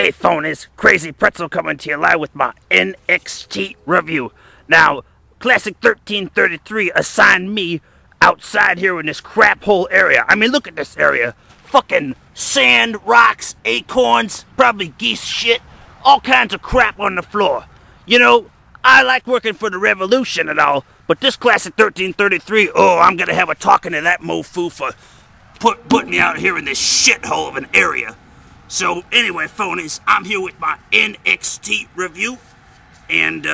Hey phonies, Crazy Pretzel coming to you live with my NXT review. Now, Classic 1333 assigned me outside here in this crap hole area. I mean, look at this area. Fucking sand, rocks, acorns, probably geese shit, all kinds of crap on the floor. You know, I like working for the Revolution and all, but this Classic 1333, oh, I'm gonna have a talking to that mofo for putting me out here in this shithole of an area. So, anyway, phonies, I'm here with my NXT review, and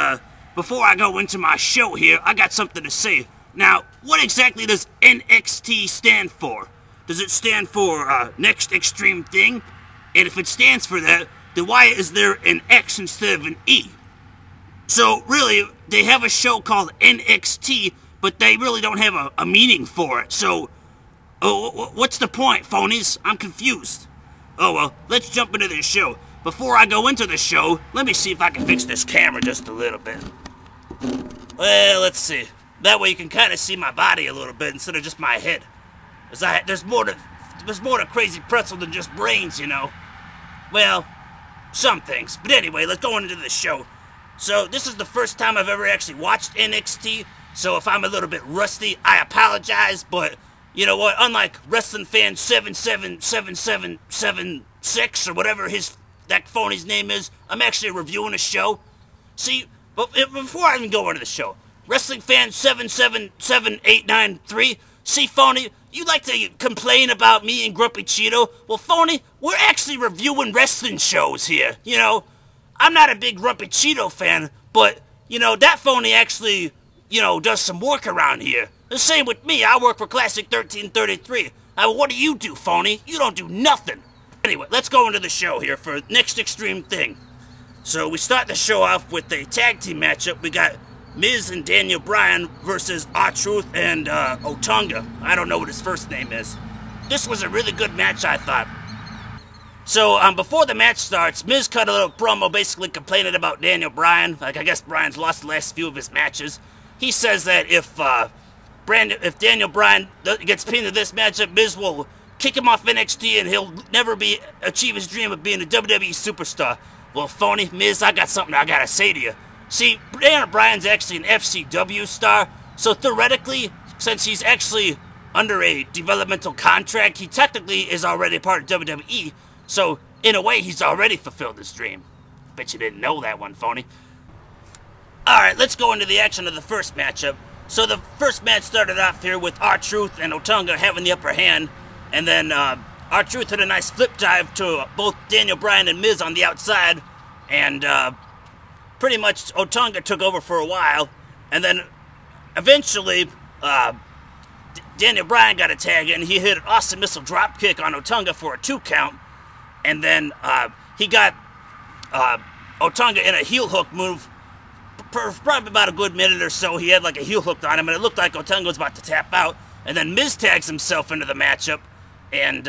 before I go into my show here, I got something to say. Now, what exactly does NXT stand for? Does it stand for Next Extreme Thing? And if it stands for that, then why is there an X instead of an E? So, really, they have a show called NXT, but they really don't have a meaning for it. So, what's the point, phonies? I'm confused. Oh well, let's jump into this show. Before I go into the show, let me see if I can fix this camera just a little bit. Well, let's see. That way you can kind of see my body a little bit instead of just my head. There's more to Crazy Pretzel than just brains, you know. Well, some things. But anyway, let's go into the show. So, this is the first time I've ever actually watched NXT, so if I'm a little bit rusty, I apologize, but you know what, unlike wrestlingfan777777 or whatever that phony's name is, I'm actually reviewing a show. See, but before I even go into the show, wrestlingfan777893, see, phony, you like to complain about me and Grumpy Cheeto? Well, phony, we're actually reviewing wrestling shows here, you know. I'm not a big Grumpy Cheeto fan, but, you know, that phony actually, you know, does some work around here. The same with me. I work for Classic 1333. What do you do, phony? You don't do nothing. Anyway, let's go into the show here for Next Extreme Thing. So we start the show off with a tag team matchup. We got Miz and Daniel Bryan versus R-Truth and Otunga. I don't know what his first name is. This was a really good match, I thought. So, before the match starts, Miz cut a little promo basically complaining about Daniel Bryan. Like, I guess Bryan's lost the last few of his matches. He says that if Daniel Bryan gets pinned in this matchup, Miz will kick him off NXT and he'll never achieve his dream of being a WWE superstar. Well, phony, Miz, I got something I gotta say to you. See, Daniel Bryan's actually an FCW star, so theoretically, since he's actually under a developmental contract, he technically is already part of WWE, so in a way, he's already fulfilled his dream. Bet you didn't know that one, phony. Alright, let's go into the action of the first matchup. So the first match started off here with R-Truth and Otunga having the upper hand, and then R-Truth hit a nice flip dive to both Daniel Bryan and Miz on the outside, and pretty much Otunga took over for a while, and then eventually Daniel Bryan got a tag in. He hit an awesome missile drop kick on Otunga for a 2 count, and then he got Otunga in a heel hook move. For probably about a good minute or so, he had like a heel hook on him, and it looked like Otunga was about to tap out. And then Miz tags himself into the matchup, and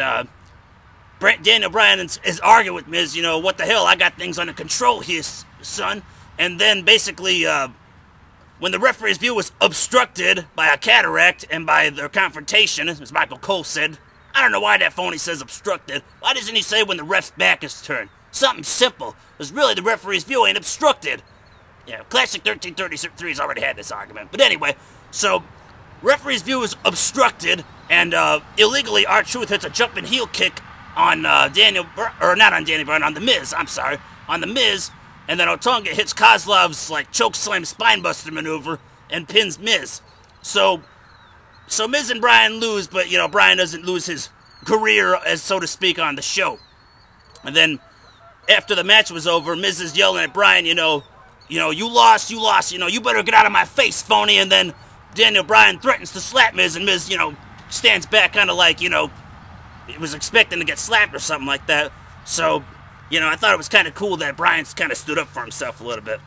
Daniel Bryan is arguing with Miz, you know, what the hell, I got things under control here, son. And then basically, when the referee's view was obstructed by a cataract and by their confrontation, as Michael Cole said, I don't know why that phony says obstructed. Why doesn't he say when the ref's back is turned? Something simple, because really the referee's view ain't obstructed. Yeah, Classic 1333 has already had this argument. But anyway, so referee's view is obstructed, and illegally R-Truth hits a jumping heel kick on on The Miz, I'm sorry, on The Miz, and then Otunga hits Kozlov's like choke slam spinebuster maneuver and pins Miz. So Miz and Bryan lose, but you know Bryan doesn't lose his career, as so to speak, on the show. And then after the match was over, Miz is yelling at Bryan, you know, you lost, you know, you better get out of my face, phony. And then Daniel Bryan threatens to slap Miz, and Miz, you know, stands back kind of like, you know, he was expecting to get slapped or something like that. So, you know, I thought it was kind of cool that Bryan's kind of stood up for himself a little bit.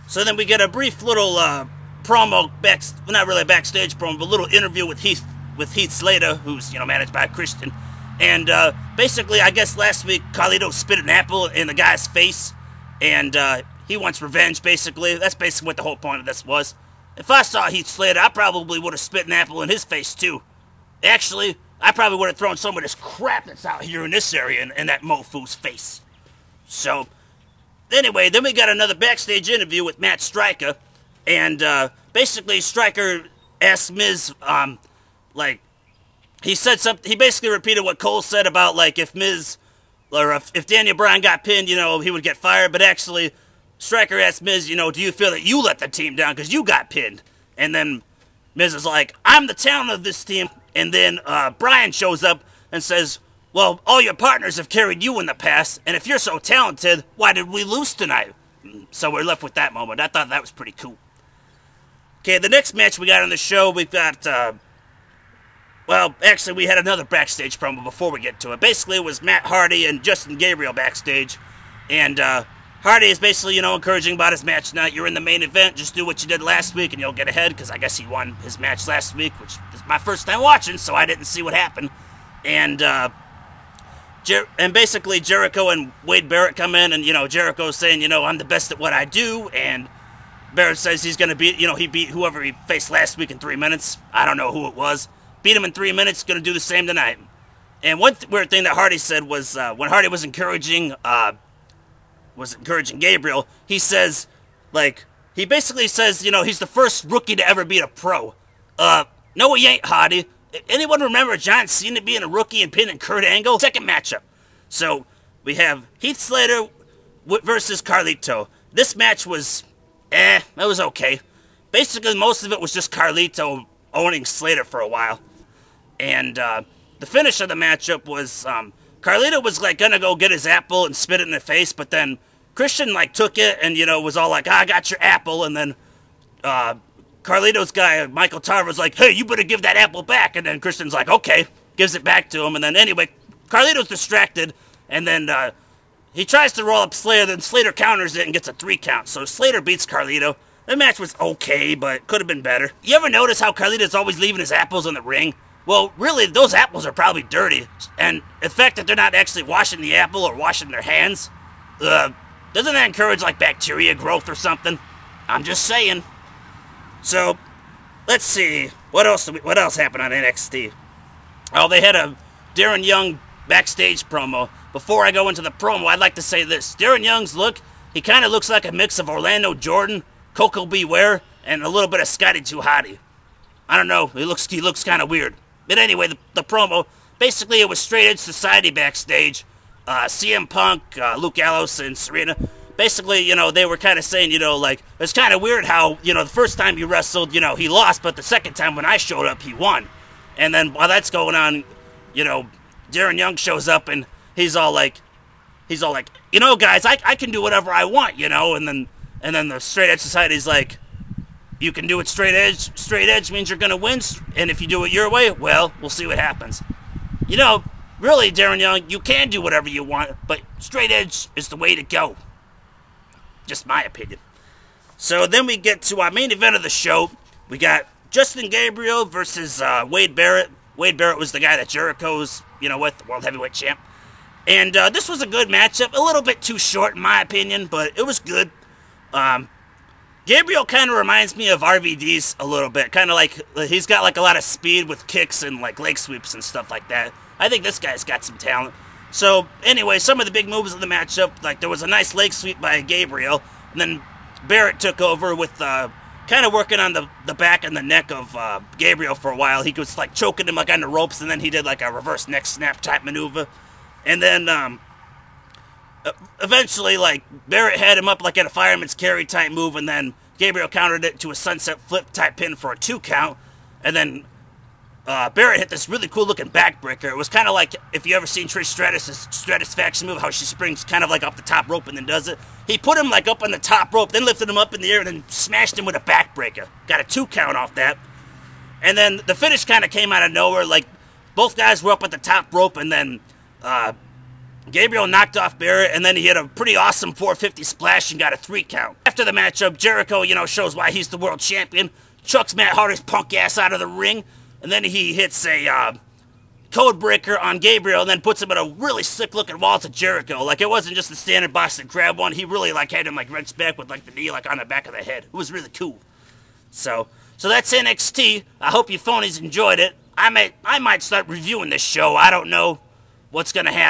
So then we get a brief little promo, not really a backstage promo, but a little interview with Heath Slater, who's, you know, managed by Christian. And basically, I guess last week, Carlito spit an apple in the guy's face. And he wants revenge, basically. That's basically what the whole point of this was. If I saw Heath Slater, I probably would have spit an apple in his face, too. Actually, I probably would have thrown some of this crap that's out here in this area in that mofu's face. So, anyway, then we got another backstage interview with Matt Striker, and basically Striker asked Miz, he said something. He basically repeated what Cole said about if Miz or if Daniel Bryan got pinned, he would get fired. But actually, Striker asked Miz, do you feel that you let the team down because you got pinned? And then Miz is like, I'm the talent of this team. And then Bryan shows up and says, well, all your partners have carried you in the past, and if you're so talented, why did we lose tonight? So we're left with that moment. I thought that was pretty cool. Okay, the next match we got on the show, we've got, well, actually, we had another backstage promo before we get to it. Basically, it was Matt Hardy and Justin Gabriel backstage, and Hardy is basically, encouraging about his match tonight. You're in the main event, just do what you did last week and you'll get ahead, because I guess he won his match last week, which is my first time watching, so I didn't see what happened. And basically Jericho and Wade Barrett come in, and, Jericho's saying, I'm the best at what I do, and Barrett says he's going to beat, he beat whoever he faced last week in 3 minutes. I don't know who it was. Beat him in 3 minutes, going to do the same tonight. And one weird thing that Hardy said was, when Hardy was encouraging Gabriel, he says, he basically says, he's the first rookie to ever beat a pro. No, he ain't, Hardy. Anyone remember John Cena being a rookie and pinning Kurt Angle? Second matchup. So, we have Heath Slater versus Carlito. This match was, it was okay. Basically, most of it was just Carlito owning Slater for a while. And, the finish of the matchup was, Carlito was, gonna go get his apple and spit it in the face, but then Christian, took it and, was all like, I got your apple, and then, Carlito's guy, Michael Tarver, was like, hey, you better give that apple back, and then Christian's like, okay, gives it back to him, and then, anyway, Carlito's distracted, and then, he tries to roll up Slater, then Slater counters it and gets a 3 count, so Slater beats Carlito. The match was okay, but could have been better. You ever notice how Carlito's always leaving his apples in the ring? Well, really, those apples are probably dirty, and the fact that they're not actually washing the apple or washing their hands, doesn't that encourage, bacteria growth or something? I'm just saying. So, let's see, what else happened on NXT? Oh, they had a Darren Young backstage promo. Before I go into the promo, I'd like to say this. Darren Young's look, he kind of looks like a mix of Orlando Jordan, Coco Beware, and a little bit of Scotty 2 Hotty. I don't know, he looks kind of weird. But anyway, the promo, basically it was Straight Edge Society backstage, CM Punk, Luke Gallows, and Serena. Basically, they were kind of saying, it's kind of weird how, the first time you wrestled, he lost, but the second time when I showed up, he won. And then while that's going on, Darren Young shows up and he's all like, guys, I can do whatever I want, and then the Straight Edge Society's like, you can do it straight edge. Straight edge means you're going to win, and if you do it your way, well, we'll see what happens. Really, Darren Young, you can do whatever you want, but straight edge is the way to go. Just my opinion. So then we get to our main event of the show. We got Justin Gabriel versus Wade Barrett. Wade Barrett was the guy that Jericho's, with, the World Heavyweight Champ. And this was a good matchup. A little bit too short, in my opinion, but it was good. Gabriel kind of reminds me of RVD's a little bit. Kind of he's got a lot of speed with kicks and leg sweeps and stuff like that. I think this guy's got some talent. So, anyway, some of the big moves of the matchup, there was a nice leg sweep by Gabriel, and then Barrett took over with kind of working on the back and the neck of Gabriel for a while. He was choking him on the ropes, and then he did a reverse neck snap type maneuver. And then eventually, Barrett had him up at a fireman's carry type move, and then Gabriel countered it to a sunset flip type pin for a 2 count, and then Barrett hit this really cool looking backbreaker. It was kind of like if you ever seen Trish Stratus faction move, how she springs kind of up the top rope and then does it. He put him up on the top rope, then lifted him up in the air, and then smashed him with a backbreaker. Got a 2 count off that. And then the finish kind of came out of nowhere. Both guys were up at the top rope, and then Gabriel knocked off Barrett, and then he hit a pretty awesome 450 splash and got a 3 count. After the matchup, Jericho, shows why he's the world champion, chucks Matt Hardy's punk ass out of the ring, and then he hits a code breaker on Gabriel and then puts him in a really sick-looking wall to Jericho. It wasn't just the standard Boston Crab one. He really, had him, wrenched back with, the knee, on the back of the head. It was really cool. So that's NXT. I hope you phonies enjoyed it. I might start reviewing this show. I don't know what's gonna happen.